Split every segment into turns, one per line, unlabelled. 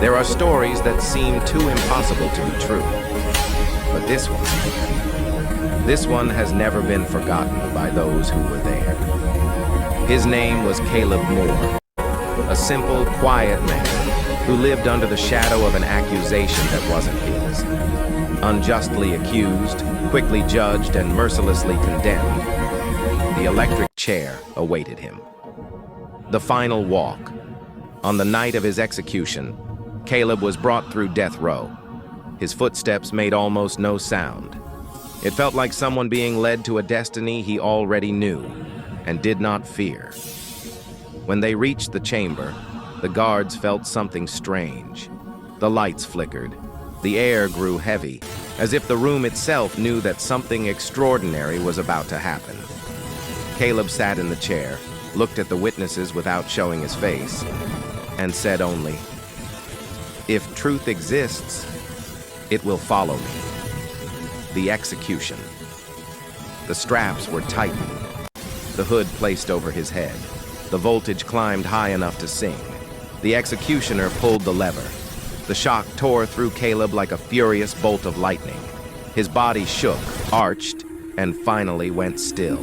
There are stories that seem too impossible to be true. But this one has never been forgotten by those who were there. His name was Caleb Moore, a simple, quiet man who lived under the shadow of an accusation that wasn't his. Unjustly accused, quickly judged, and mercilessly condemned, the electric chair awaited him. The final walk. On the night of his execution, Caleb was brought through death row. His footsteps made almost no sound. It felt like someone being led to a destiny he already knew and did not fear. When they reached the chamber, the guards felt something strange. The lights flickered. The air grew heavy, as if the room itself knew that something extraordinary was about to happen. Caleb sat in the chair, looked at the witnesses without showing his face, and said only, "If truth exists, it will follow me." The execution. The straps were tightened, the hood placed over his head. The voltage climbed high enough to sing. The executioner pulled the lever. The shock tore through Caleb like a furious bolt of lightning. His body shook, arched, and finally went still.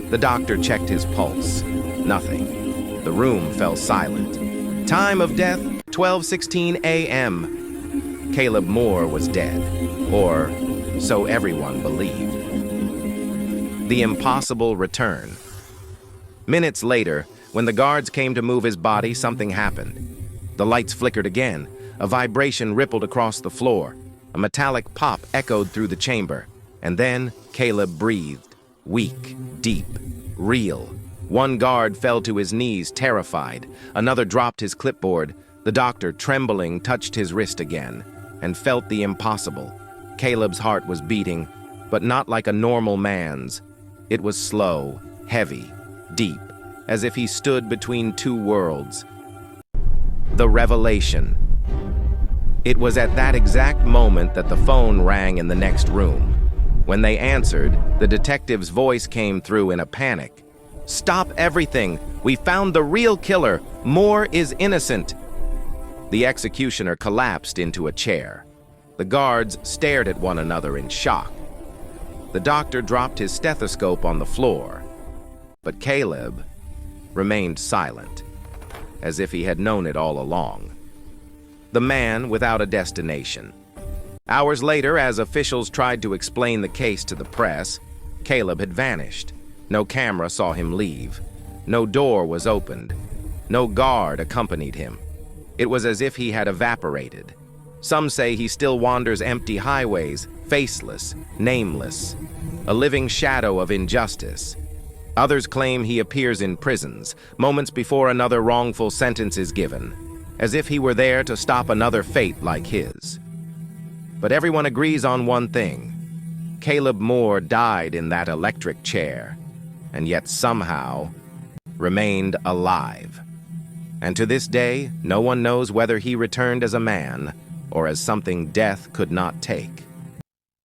The doctor checked his pulse. Nothing. The room fell silent. Time of death, 12:16 a.m. Caleb Moore was dead, or so everyone believed. The impossible return. Minutes later, when the guards came to move his body, something happened. The lights flickered again. A vibration rippled across the floor. A metallic pop echoed through the chamber. And then Caleb breathed. Weak, deep, real. One guard fell to his knees, terrified. Another dropped his clipboard. The doctor, trembling, touched his wrist again and felt the impossible. Caleb's heart was beating, but not like a normal man's. It was slow, heavy, deep, as if he stood between two worlds. The revelation. It was at that exact moment that the phone rang in the next room. When they answered, the detective's voice came through in a panic. "Stop everything! We found the real killer! Moore is innocent!" The executioner collapsed into a chair. The guards stared at one another in shock. The doctor dropped his stethoscope on the floor. But Caleb remained silent, as if he had known it all along. The man without a destination. Hours later, as officials tried to explain the case to the press, Caleb had vanished. No camera saw him leave. No door was opened. No guard accompanied him. It was as if he had evaporated. Some say he still wanders empty highways, faceless, nameless, a living shadow of injustice. Others claim he appears in prisons, moments before another wrongful sentence is given, as if he were there to stop another fate like his. But everyone agrees on one thing. Caleb Moore died in that electric chair, and yet somehow remained alive. And to this day, no one knows whether he returned as a man or as something death could not take.